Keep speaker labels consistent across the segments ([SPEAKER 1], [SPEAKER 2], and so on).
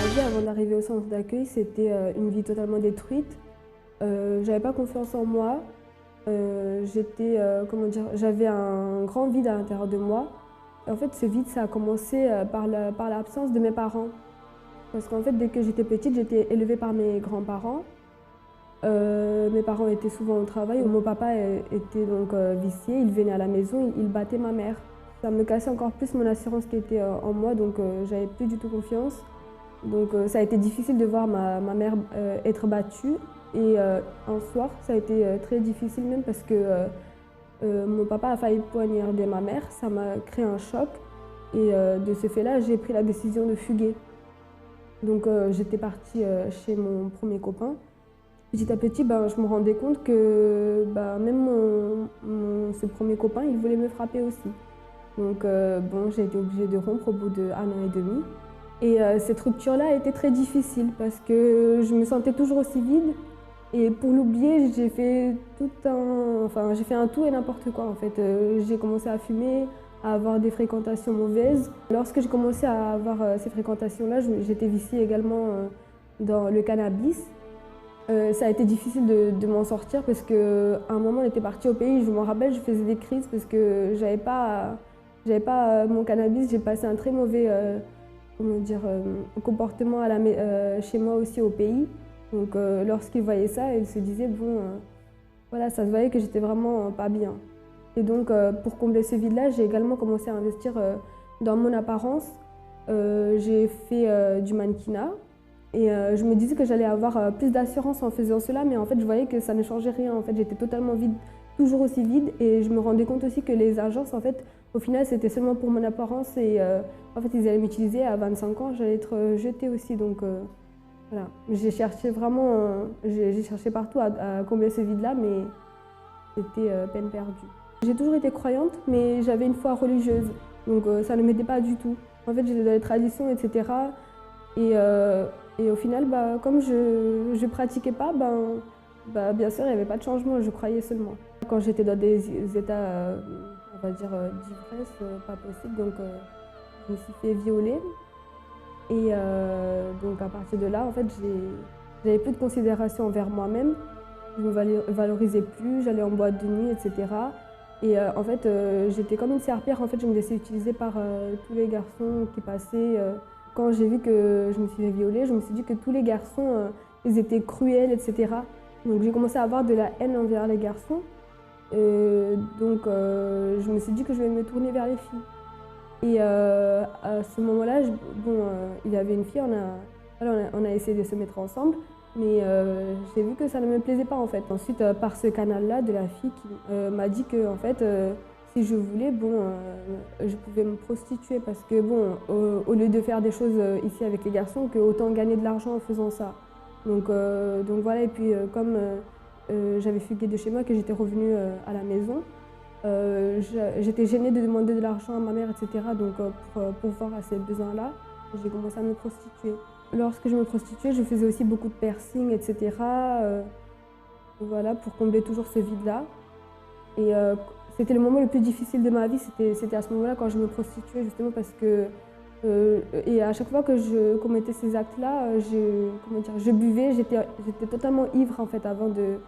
[SPEAKER 1] vie avant d'arriver au centre d'accueil, c'était une vie totalement détruite. J'avais pas confiance en moi. J'avais un grand vide à l'intérieur de moi. Et en fait, ce vide, ça a commencé par l'absence de mes parents. Parce qu'en fait, dès que j'étais petite, j'étais élevée par mes grands-parents. Mes parents étaient souvent au travail. Mon papa était donc vicié, il venait à la maison, il battait ma mère. Ça me cassait encore plus mon assurance qui était en moi, donc j'avais plus du tout confiance. Donc ça a été difficile de voir ma mère être battue. Et un soir, ça a été très difficile même parce que mon papa a failli poignarder ma mère. Ça m'a créé un choc. Et de ce fait-là, j'ai pris la décision de fuguer. Donc j'étais partie chez mon premier copain. Petit à petit, je me rendais compte que ce premier copain, il voulait me frapper aussi. Donc j'ai été obligée de rompre au bout d'1 an et demi. Et cette rupture-là a été très difficile parce que je me sentais toujours aussi vide. Et pour l'oublier, j'ai fait un tout et n'importe quoi en fait. J'ai commencé à fumer, à avoir des fréquentations mauvaises. Lorsque j'ai commencé à avoir ces fréquentations-là, j'étais viciée également dans le cannabis. Ça a été difficile de m'en sortir parce qu'à un moment, on était parti au pays, je me rappelle, je faisais des crises parce que j'avais pas mon cannabis. J'ai passé un très mauvais comportement chez moi aussi au pays. Donc lorsqu'ils voyaient ça, ils se disaient, voilà, ça se voyait que j'étais vraiment pas bien. Et donc pour combler ce vide-là, j'ai également commencé à investir dans mon apparence. J'ai fait du mannequinat. Et je me disais que j'allais avoir plus d'assurance en faisant cela, mais en fait, je voyais que ça ne changeait rien. En fait, j'étais totalement vide, toujours aussi vide. Et je me rendais compte aussi que les agences, en fait, au final, c'était seulement pour mon apparence. Et en fait, ils allaient m'utiliser. À 25 ans, j'allais être jetée aussi. Donc voilà. J'ai cherché partout à combler ce vide-là, mais c'était peine perdue. J'ai toujours été croyante, mais j'avais une foi religieuse. Donc ça ne m'aidait pas du tout. En fait, j'étais dans les traditions, etc. Et au final, comme je ne pratiquais pas, bien sûr, il n'y avait pas de changement, je croyais seulement. Quand j'étais dans des états, on va dire, d'ivresse, pas possible, donc je me suis fait violer. Et donc à partir de là, en fait, j'avais plus de considération envers moi-même. Je ne me valorisais plus, j'allais en boîte de nuit, etc. Et en fait, j'étais comme une serpillère. En fait, je me laissais utiliser par tous les garçons qui passaient. Quand j'ai vu que je me suis fait violer, je me suis dit que tous les garçons, ils étaient cruels, etc. Donc j'ai commencé à avoir de la haine envers les garçons. Donc je me suis dit que je vais me tourner vers les filles. Et à ce moment-là, il y avait une fille, on a essayé de se mettre ensemble, mais j'ai vu que ça ne me plaisait pas en fait. Ensuite, par ce canal-là de la fille qui m'a dit que en fait, si je voulais, je pouvais me prostituer parce que au lieu de faire des choses ici avec les garçons, que autant gagner de l'argent en faisant ça. Donc voilà, et puis comme j'avais fugué de chez moi, que j'étais revenue à la maison, j'étais gênée de demander de l'argent à ma mère, etc. Donc pour pourvoir à ces besoins-là, j'ai commencé à me prostituer. Lorsque je me prostituais, je faisais aussi beaucoup de piercings, etc. Voilà, pour combler toujours ce vide-là. Et c'était le moment le plus difficile de ma vie, c'était à ce moment-là quand je me prostituais, justement parce que et à chaque fois que je commettais ces actes-là, je buvais, j'étais totalement ivre en fait avant de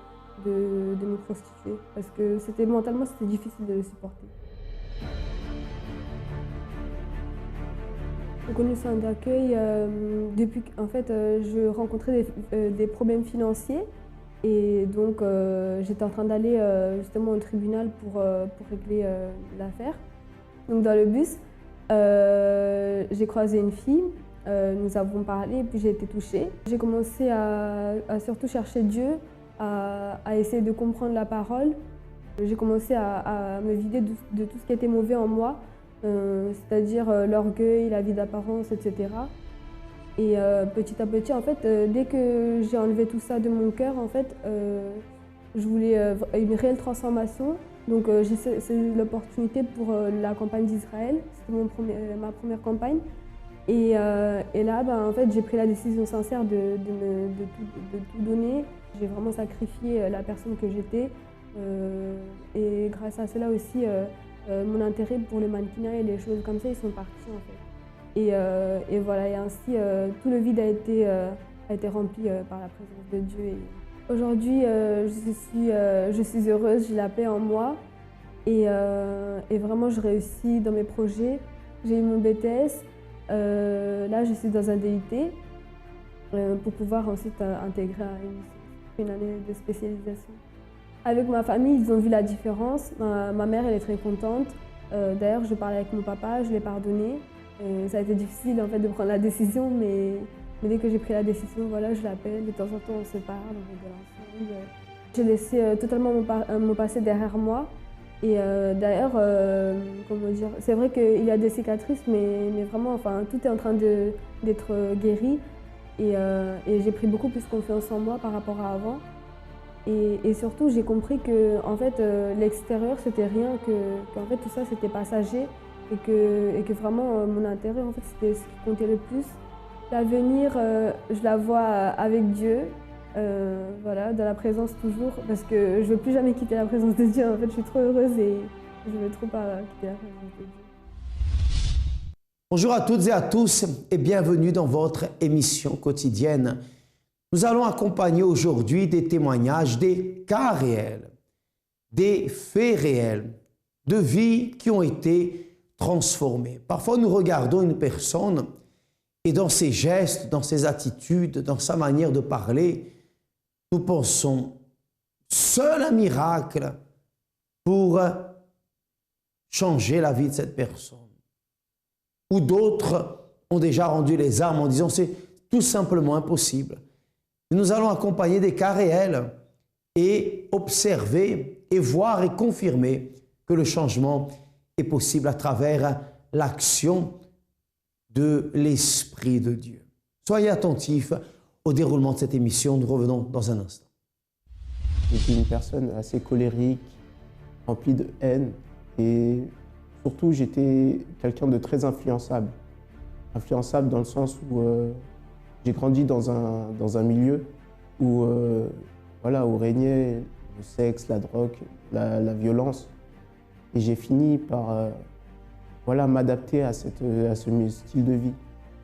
[SPEAKER 1] me prostituer parce que mentalement c'était difficile de le supporter. J'ai connu le centre d'accueil depuis qu'en fait je rencontrais des problèmes financiers. Et donc j'étais en train d'aller justement au tribunal pour régler l'affaire. Donc dans le bus, j'ai croisé une fille, nous avons parlé et puis j'ai été touchée. J'ai commencé à surtout chercher Dieu, à essayer de comprendre la parole. J'ai commencé à me vider de tout ce qui était mauvais en moi, c'est-à-dire l'orgueil, la vie d'apparence, etc. Et petit à petit, en fait, dès que j'ai enlevé tout ça de mon cœur, en fait, je voulais une réelle transformation. Donc j'ai saisi l'opportunité pour la campagne d'Israël. C'était ma première campagne. Et là, en fait, j'ai pris la décision sincère de tout donner. J'ai vraiment sacrifié la personne que j'étais. Et grâce à cela aussi, mon intérêt pour le mannequinat et les choses comme ça, ils sont partis en fait. Et voilà, et ainsi tout le vide a été rempli par la présence de Dieu. Et aujourd'hui, je suis heureuse, j'ai la paix en moi et vraiment je réussis dans mes projets. J'ai eu mon BTS, là je suis dans un DUT pour pouvoir ensuite intégrer une année de spécialisation. Avec ma famille, ils ont vu la différence. Ma mère, elle est très contente. D'ailleurs, je parlais avec mon papa, je l'ai pardonné. Ça a été difficile en fait de prendre la décision, mais dès que j'ai pris la décision, voilà, je l'appelle. De temps en temps, on se parle, on rigole ensemble. J'ai laissé totalement mon passé derrière moi. Et d'ailleurs, comment dire, c'est vrai qu'il y a des cicatrices, mais vraiment, enfin, tout est en train d'être guéri. Et j'ai pris beaucoup plus confiance en moi par rapport à avant. Et surtout, j'ai compris que en fait, l'extérieur, c'était rien, qu'en fait, tout ça, c'était passager et que vraiment, mon intérieur, en fait, c'était ce qui comptait le plus. L'avenir, je la vois avec Dieu, voilà, dans la présence toujours, parce que je ne veux plus jamais quitter la présence de Dieu. En fait, je suis trop heureuse et je ne veux trop pas quitter la présence de Dieu.
[SPEAKER 2] Bonjour à toutes et à tous et bienvenue dans votre émission quotidienne. Nous allons accompagner aujourd'hui des témoignages, des cas réels, des faits réels, de vies qui ont été transformées. Parfois, nous regardons une personne et dans ses gestes, dans ses attitudes, dans sa manière de parler, nous pensons seul un miracle pour changer la vie de cette personne. Ou d'autres ont déjà rendu les armes en disant c'est tout simplement impossible. Nous allons accompagner des cas réels et observer et voir et confirmer que le changement est possible à travers l'action de l'Esprit de Dieu. Soyez attentifs au déroulement de cette émission. Nous revenons dans un instant.
[SPEAKER 3] J'étais une personne assez colérique, remplie de haine et surtout j'étais quelqu'un de très influençable. Influençable dans le sens où j'ai grandi dans un milieu où, voilà, où régnait le sexe, la drogue, la violence. Et j'ai fini par voilà, m'adapter à ce style de vie.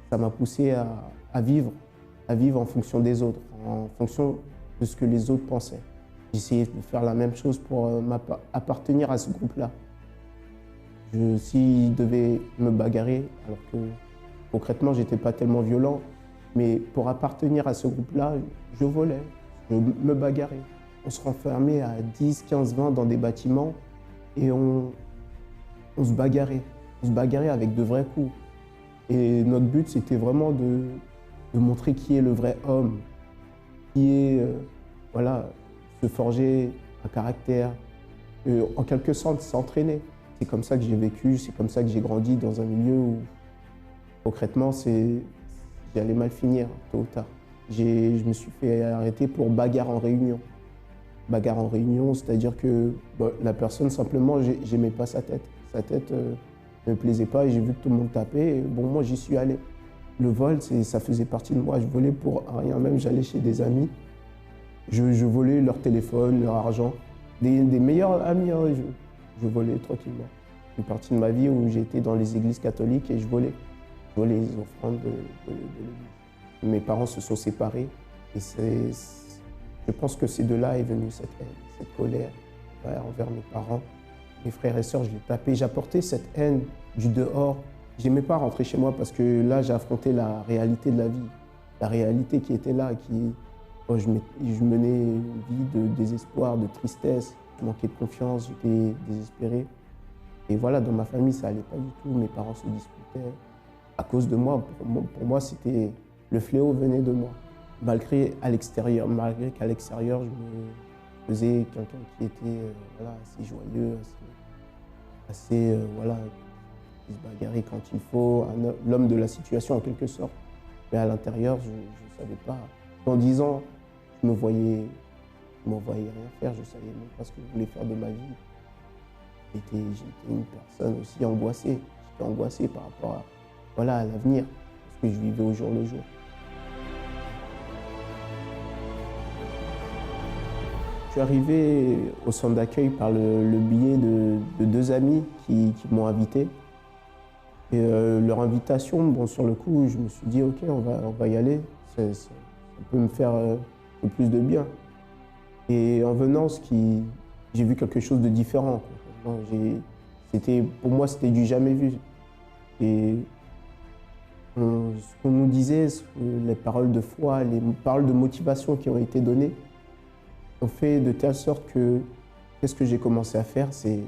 [SPEAKER 3] Ça m'a poussé à vivre en fonction des autres, en fonction de ce que les autres pensaient. J'essayais de faire la même chose pour appartenir à ce groupe-là. S'ils devaient me bagarrer, alors que concrètement, je n'étais pas tellement violent, mais pour appartenir à ce groupe-là, je volais, je me bagarrais. On se renfermait à 10, 15, 20 dans des bâtiments et on se bagarrait. On se bagarrait avec de vrais coups. Et notre but, c'était vraiment de montrer qui est le vrai homme, qui est, voilà, se forger un caractère, en quelque sorte s'entraîner. C'est comme ça que j'ai vécu, c'est comme ça que j'ai grandi dans un milieu où, concrètement, j'allais mal finir, tôt ou tard. Je me suis fait arrêter pour bagarre en réunion. Bagarre en réunion, c'est-à-dire que la personne, simplement, j'aimais pas sa tête. Sa tête ne me plaisait pas et j'ai vu que tout le monde tapait. Et bon, moi, j'y suis allé. Le vol, ça faisait partie de moi. Je volais pour rien, même j'allais chez des amis. Je volais leur téléphone, leur argent. Des meilleurs amis, hein, je volais tranquillement. Une partie de ma vie où j'ai été dans les églises catholiques et je volais les offrandes de l'église. Mes parents se sont séparés et je pense que c'est de là est venue cette haine, cette colère envers mes parents. Mes frères et sœurs, je les tapais. J'apportais cette haine du dehors. Je n'aimais pas rentrer chez moi parce que là, j'ai affronté la réalité de la vie. La réalité qui était là, je menais une vie de désespoir, de tristesse. Je manquais de confiance, j'étais désespéré. Et voilà, dans ma famille, ça n'allait pas du tout. Mes parents se disputaient à cause de moi. Pour moi, c'était le fléau venait de moi. Malgré qu'à l'extérieur, je me faisais quelqu'un qui était voilà, assez joyeux, assez voilà, qui se bagarrait quand il faut, l'homme de la situation en quelque sorte. Mais à l'intérieur, je ne savais pas. Dans 10 ans, je me voyais rien faire, je ne savais même pas ce que je voulais faire de ma vie. J'étais une personne aussi angoissée. J'étais angoissé par rapport à, voilà, à l'avenir, parce que je vivais au jour le jour. Je suis arrivé au centre d'accueil par le biais de 2 amis qui m'ont invité. Et leur invitation, bon, sur le coup, je me suis dit, ok, on va y aller, ça peut me faire un peu plus de bien. Et en venant, j'ai vu quelque chose de différent, quoi. Pour moi, c'était du jamais vu. Et ce qu'on nous disait, les paroles de foi, les paroles de motivation qui ont été données, ont fait de telle sorte que, qu'est-ce que j'ai commencé à faire, c'est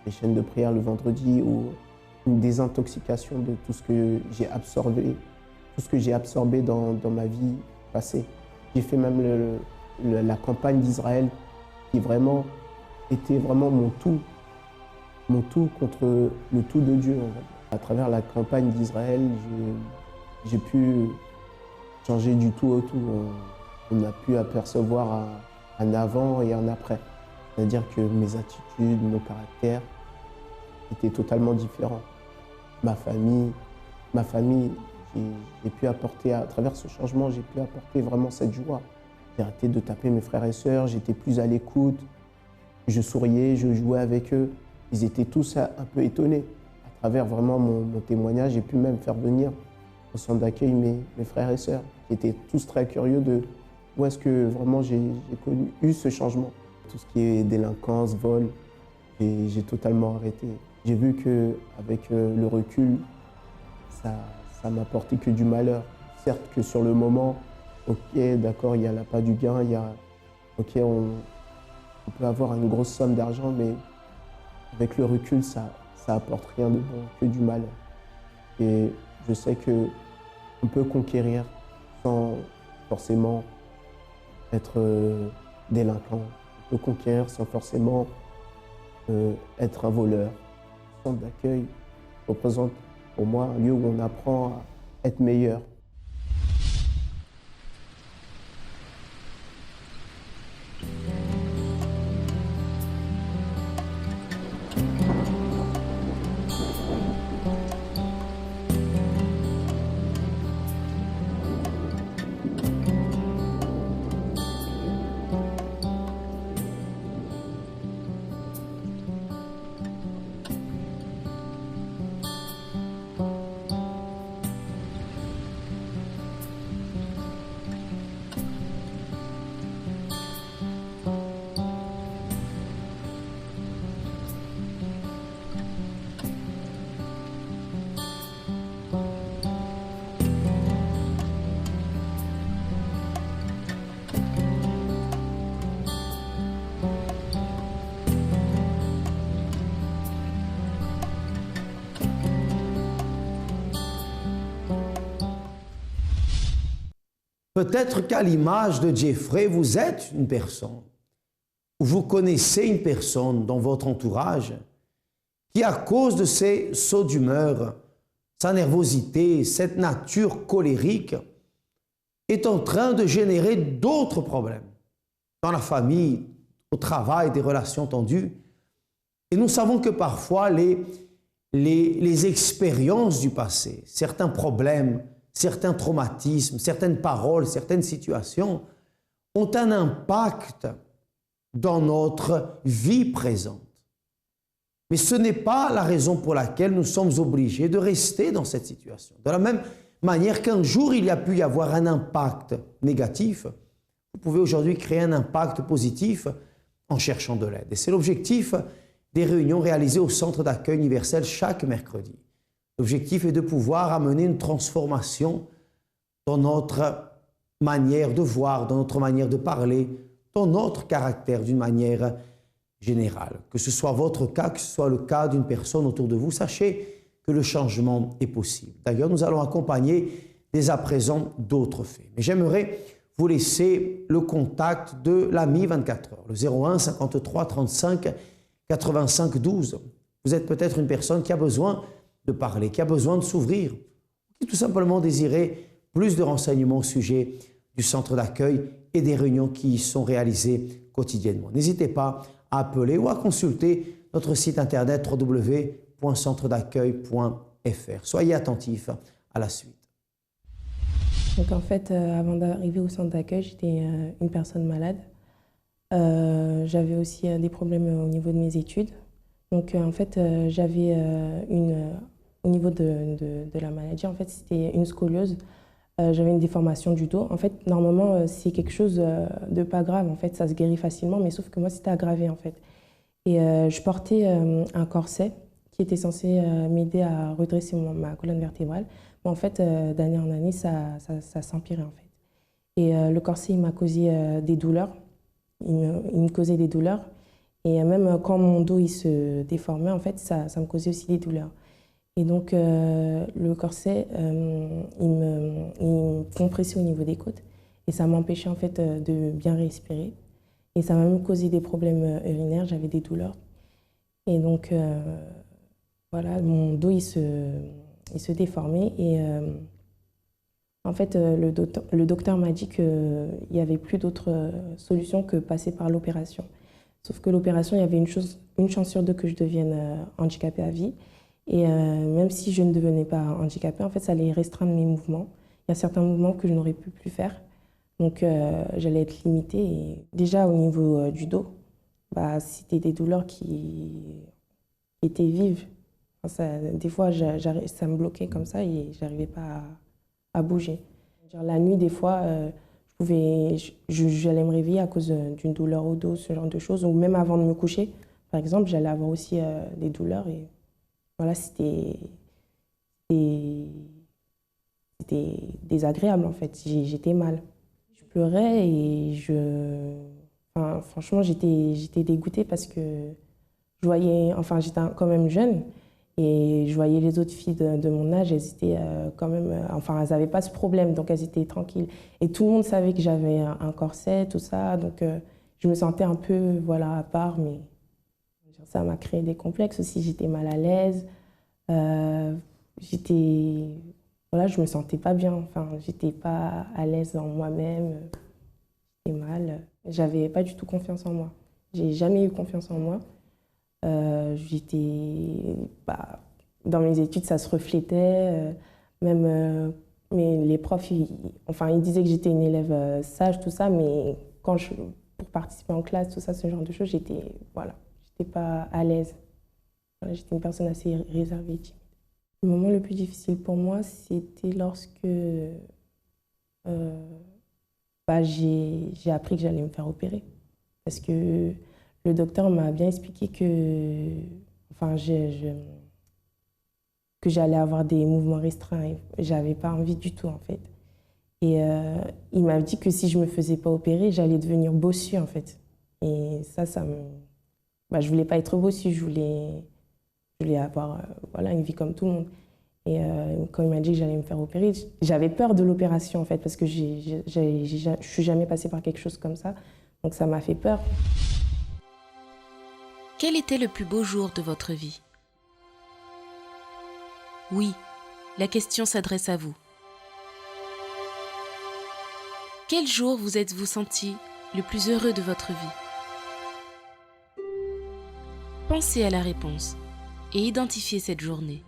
[SPEAKER 3] les chaînes de prière le vendredi ou une désintoxication de tout ce que j'ai absorbé dans ma vie passée. J'ai fait même la campagne d'Israël qui vraiment était vraiment mon tout contre le tout de Dieu. À travers la campagne d'Israël, j'ai pu changer du tout au tout. On a pu apercevoir un avant et un après. C'est-à-dire que mes attitudes, mon caractère étaient totalement différents. Ma famille, j'ai pu apporter, à travers ce changement, j'ai pu apporter vraiment cette joie. J'ai arrêté de taper mes frères et sœurs, j'étais plus à l'écoute, je souriais, je jouais avec eux. Ils étaient tous un peu étonnés. À travers vraiment mon témoignage, j'ai pu même faire venir au centre d'accueil mes frères et sœurs, qui étaient tous très curieux de où est-ce que vraiment j'ai eu ce changement. Tout ce qui est délinquance, vol, j'ai totalement arrêté. J'ai vu qu'avec le recul, ça m'apportait que du malheur. Certes que sur le moment, ok, d'accord, il y a l'appât du gain, ok, on peut avoir une grosse somme d'argent, mais avec le recul, ça apporte rien de bon, que du malheur. Et je sais qu'on peut conquérir sans forcément être délinquant. On peut conquérir sans forcément être un voleur. Le centre d'accueil représente pour moi un lieu où on apprend à être meilleur.
[SPEAKER 2] Peut-être qu'à l'image de Jeffrey, vous êtes une personne, ou vous connaissez une personne dans votre entourage qui, à cause de ses sauts d'humeur, sa nervosité, cette nature colérique, est en train de générer d'autres problèmes dans la famille, au travail, des relations tendues. Et nous savons que parfois les expériences du passé, certains problèmes, certains traumatismes, certaines paroles, certaines situations ont un impact dans notre vie présente. Mais ce n'est pas la raison pour laquelle nous sommes obligés de rester dans cette situation. De la même manière qu'un jour il y a pu y avoir un impact négatif, vous pouvez aujourd'hui créer un impact positif en cherchant de l'aide. Et c'est l'objectif des réunions réalisées au Centre d'accueil universel chaque mercredi. L'objectif est de pouvoir amener une transformation dans notre manière de voir, dans notre manière de parler, dans notre caractère d'une manière générale. Que ce soit votre cas, que ce soit le cas d'une personne autour de vous, sachez que le changement est possible. D'ailleurs, nous allons accompagner dès à présent d'autres faits. Mais j'aimerais vous laisser le contact de l'AMI 24 heures, le 01 53 35 85 12. Vous êtes peut-être une personne qui a besoin de parler, qui a besoin de s'ouvrir, qui tout simplement désirait plus de renseignements au sujet du centre d'accueil et des réunions qui y sont réalisées quotidiennement. N'hésitez pas à appeler ou à consulter notre site internet www.centredaccueil.fr. Soyez attentifs à la suite.
[SPEAKER 4] Donc en fait, avant d'arriver au centre d'accueil, j'étais une personne malade. J'avais aussi des problèmes au niveau de mes études. Donc en fait, j'avais au niveau de la maladie, en fait, c'était une scoliose. J'avais une déformation du dos. En fait, normalement, c'est quelque chose de pas grave. En fait, ça se guérit facilement, mais sauf que moi, c'était aggravé, en fait. Et je portais un corset qui était censé m'aider à redresser ma colonne vertébrale. Mais en fait, d'année en année, ça s'empirait, en fait. Et le corset, il m'a causé des douleurs. Il me causait des douleurs. Et même quand mon dos il se déformait, en fait, ça me causait aussi des douleurs. Et donc, le corset, il me compressait au niveau des côtes. Et ça m'empêchait, en fait, de bien respirer. Et ça m'a même causé des problèmes urinaires, j'avais des douleurs. Et donc, voilà, mon dos, il se déformait. Et en fait, le docteur m'a dit qu'il n'y avait plus d'autre solution que passer par l'opération. Sauf que l'opération, il y avait une chance sur deux que je devienne handicapée à vie. Et même si je ne devenais pas handicapée, en fait, ça allait restreindre mes mouvements. Il y a certains mouvements que je n'aurais plus faire. Donc, j'allais être limitée. Et déjà, au niveau du dos, bah, c'était des douleurs qui étaient vives. Enfin, des fois, ça me bloquait comme ça et je n'arrivais pas à bouger. La nuit, des fois, j'allais me réveiller à cause d'une douleur au dos, ce genre de choses. Ou même avant de me coucher, par exemple, j'allais avoir aussi des douleurs. Et voilà, c'était désagréable, en fait. J'étais mal. Je pleurais et enfin, franchement, j'étais dégoûtée parce que je voyais, enfin, j'étais quand même jeune et je voyais les autres filles de mon âge, elles étaient quand même, enfin, elles n'avaient pas ce problème, donc elles étaient tranquilles. Et tout le monde savait que j'avais un corset, tout ça, donc je me sentais un peu, voilà, à part, mais ça m'a créé des complexes aussi. J'étais mal à l'aise, voilà, je me sentais pas bien, enfin, j'étais pas à l'aise en moi-même, j'étais mal. J'avais pas du tout confiance en moi. J'ai jamais eu confiance en moi. Dans mes études, ça se reflétait, mais les profs, ils disaient que j'étais une élève sage, tout ça, mais pour participer en classe, tout ça, ce genre de choses, j'étais pas à l'aise. Voilà, j'étais une personne assez réservée, timide. Le moment le plus difficile pour moi, c'était lorsque j'ai appris que j'allais me faire opérer. Parce que le docteur m'a bien expliqué que j'allais avoir des mouvements restreints. J'avais pas envie du tout, en fait. Et il m'a dit que si je me faisais pas opérer, j'allais devenir bossue, en fait. Et je voulais pas être bossue, je voulais avoir voilà, une vie comme tout le monde. Et quand il m'a dit que j'allais me faire opérer, j'avais peur de l'opération, en fait, parce que je suis jamais passée par quelque chose comme ça. Donc ça m'a fait peur.
[SPEAKER 5] Quel était le plus beau jour de votre vie? Oui, la question s'adresse à vous. Quel jour vous êtes-vous senti le plus heureux de votre vie? Pensez à la réponse et identifiez cette journée.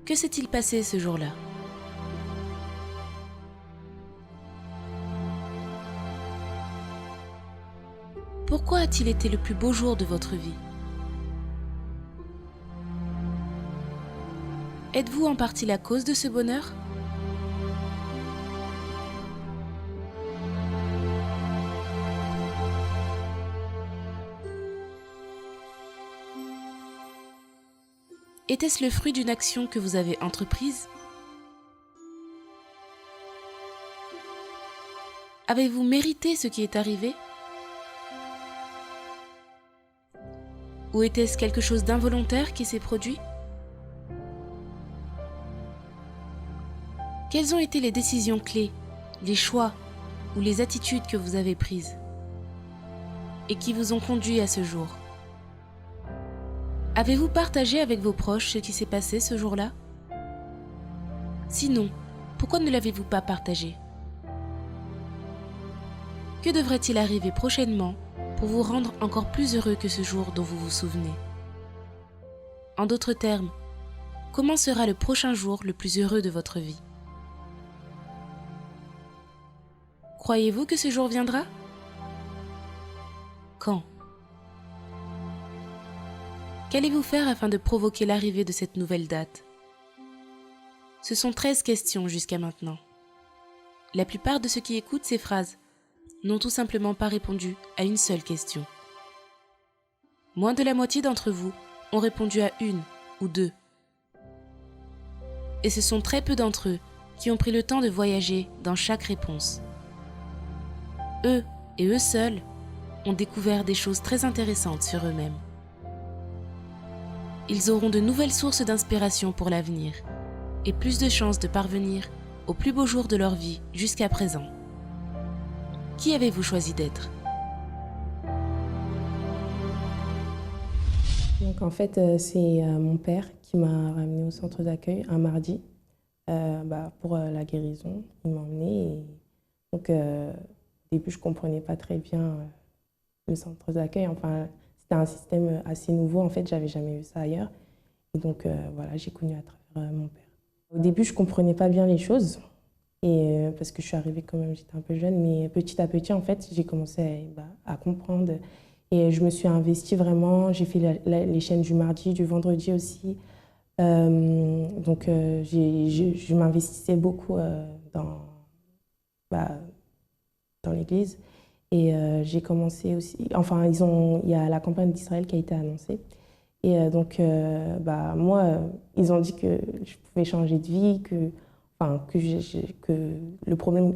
[SPEAKER 5] Que s'est-il passé ce jour-là? Pourquoi a-t-il été le plus beau jour de votre vie? Êtes-vous en partie la cause de ce bonheur? Était-ce le fruit d'une action que vous avez entreprise? Avez-vous mérité ce qui est arrivé? Ou était-ce quelque chose d'involontaire qui s'est produit? Quelles ont été les décisions clés, les choix ou les attitudes que vous avez prises et qui vous ont conduit à ce jour? Avez-vous partagé avec vos proches ce qui s'est passé ce jour-là? Sinon, pourquoi ne l'avez-vous pas partagé? Que devrait-il arriver prochainement pour vous rendre encore plus heureux que ce jour dont vous vous souvenez? En d'autres termes, comment sera le prochain jour le plus heureux de votre vie? Croyez-vous que ce jour viendra? Quand? Qu'allez-vous faire afin de provoquer l'arrivée de cette nouvelle date? Ce sont 13 questions jusqu'à maintenant. La plupart de ceux qui écoutent ces phrases n'ont tout simplement pas répondu à une seule question. Moins de la moitié d'entre vous ont répondu à une ou deux. Et ce sont très peu d'entre eux qui ont pris le temps de voyager dans chaque réponse. Eux, et eux seuls, ont découvert des choses très intéressantes sur eux-mêmes. Ils auront de nouvelles sources d'inspiration pour l'avenir et plus de chances de parvenir au plus beau jour de leur vie jusqu'à présent. Qui avez-vous choisi d'être?
[SPEAKER 4] Donc en fait, c'est mon père qui m'a ramenée au centre d'accueil un mardi pour la guérison. Il m'a emmenée et donc au début je ne comprenais pas très bien le centre d'accueil. Enfin, c'était un système assez nouveau, en fait, j'avais jamais vu ça ailleurs. Et donc voilà, j'ai connu à travers mon père. Au début, je ne comprenais pas bien les choses, et, parce que je suis arrivée quand même, j'étais un peu jeune, mais petit à petit, en fait, j'ai commencé à comprendre. Et je me suis investie vraiment, j'ai fait les chaînes du mardi, du vendredi aussi. Donc je m'investissais beaucoup dans l'église. Et j'ai commencé aussi, enfin il y a la campagne d'Israël qui a été annoncée. Et donc moi, ils ont dit que je pouvais changer de vie, que les problèmes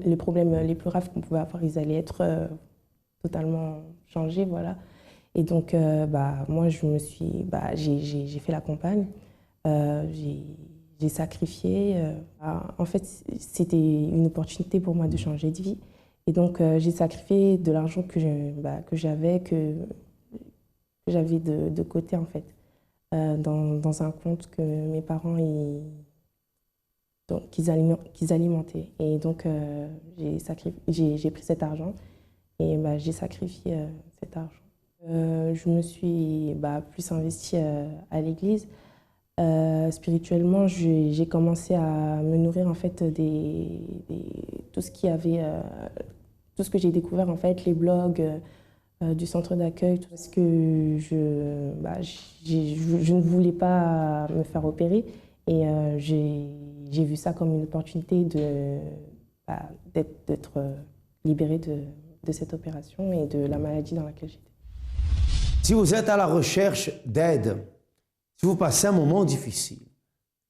[SPEAKER 4] les plus graves qu'on pouvait avoir, ils allaient être totalement changés, voilà. Et donc moi j'ai fait la campagne, j'ai sacrifié. En fait, c'était une opportunité pour moi de changer de vie. Et donc, j'ai sacrifié de l'argent que j'avais de côté, en fait, dans un compte que mes parents qu'ils alimentaient. Et donc, j'ai pris cet argent et j'ai sacrifié cet argent. Je me suis plus investie à l'église. Spirituellement, j'ai commencé à me nourrir, en fait, tout ce qu'il y avait... tout ce que j'ai découvert, en fait, les blogs du centre d'accueil, parce que je ne voulais pas me faire opérer. Et j'ai vu ça comme une opportunité d'être libérée de cette opération et de la maladie dans laquelle j'étais.
[SPEAKER 2] Si vous êtes à la recherche d'aide, si vous passez un moment difficile,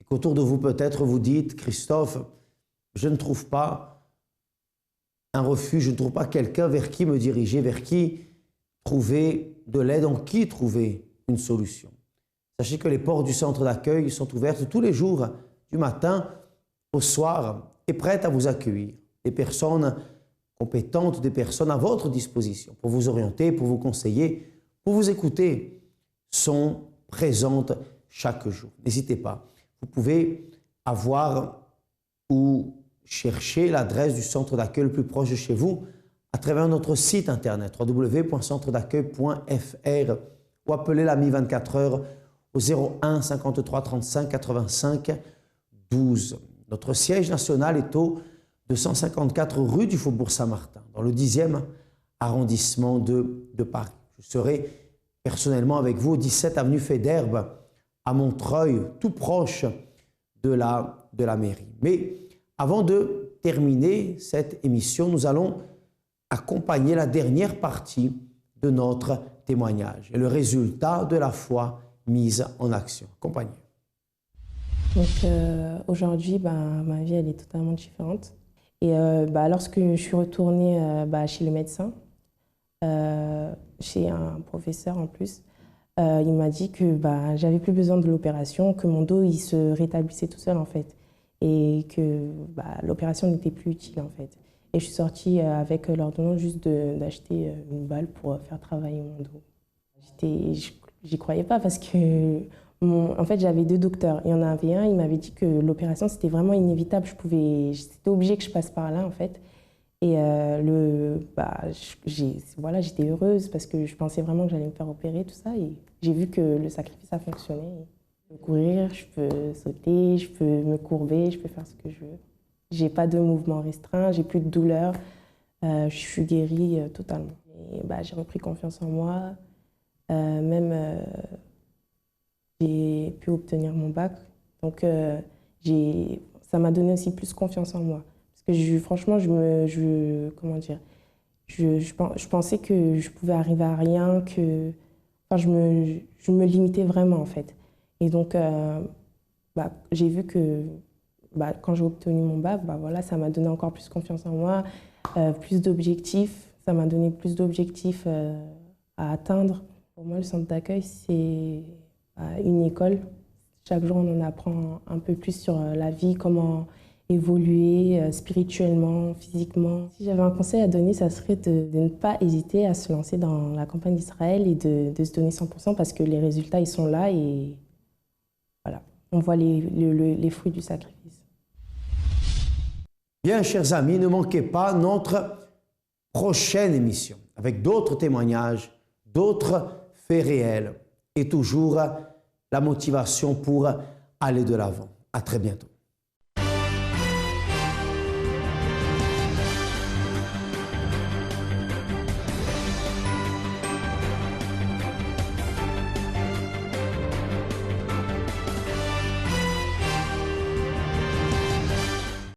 [SPEAKER 2] et qu'autour de vous peut-être vous dites, Christophe, je ne trouve pas un refuge, je ne trouve pas quelqu'un vers qui me diriger, vers qui trouver de l'aide, en qui trouver une solution. Sachez que les portes du centre d'accueil sont ouvertes tous les jours, du matin au soir, et prêtes à vous accueillir. Des personnes compétentes, des personnes à votre disposition pour vous orienter, pour vous conseiller, pour vous écouter, sont présentes chaque jour. N'hésitez pas. Vous pouvez avoir ou chercher l'adresse du centre d'accueil le plus proche de chez vous à travers notre site internet www.centredaccueil.fr ou appeler l'AMI 24 heures au 01 53 35 85 12. Notre siège national est au 254 rue du Faubourg Saint-Martin, dans le 10e arrondissement de Paris. Je serai personnellement avec vous au 17 avenue Faidherbe à Montreuil, tout proche de la mairie. Mais avant de terminer cette émission, nous allons accompagner la dernière partie de notre témoignage et le résultat de la foi mise en action. Accompagnez.
[SPEAKER 4] Donc aujourd'hui, ma vie elle est totalement différente. Et lorsque je suis retournée chez le médecin, chez un professeur en plus, il m'a dit que j'avais plus besoin de l'opération, que mon dos il se rétablissait tout seul en fait. Et que l'opération n'était plus utile en fait. Et je suis sortie avec l'ordonnance juste d'acheter une balle pour faire travailler mon dos. J'y croyais pas parce que en fait, j'avais 2 docteurs. Il y en avait un, il m'avait dit que l'opération c'était vraiment inévitable. C'était obligé que je passe par là en fait. Et j'étais heureuse parce que je pensais vraiment que j'allais me faire opérer, tout ça. Et j'ai vu que le sacrifice a fonctionné. Je peux courir, je peux sauter, je peux me courber, je peux faire ce que je veux. J'ai pas de mouvement restreint, j'ai plus de douleur, je suis guérie totalement. Et j'ai repris confiance en moi, même j'ai pu obtenir mon bac. Donc, ça m'a donné aussi plus confiance en moi. Parce que franchement, comment dire, je pensais que je pouvais arriver à rien, je me limitais vraiment en fait. Et donc, j'ai vu que quand j'ai obtenu mon bac, voilà, ça m'a donné encore plus confiance en moi, plus d'objectifs. Ça m'a donné plus d'objectifs à atteindre. Pour moi, le centre d'accueil, c'est une école. Chaque jour, on en apprend un peu plus sur la vie, comment évoluer spirituellement, physiquement. Si j'avais un conseil à donner, ça serait de ne pas hésiter à se lancer dans la campagne d'Israël et de se donner 100% parce que les résultats, ils sont là et voilà, on voit les fruits du sacrifice.
[SPEAKER 2] Bien, chers amis, ne manquez pas notre prochaine émission avec d'autres témoignages, d'autres faits réels et toujours la motivation pour aller de l'avant. À très bientôt.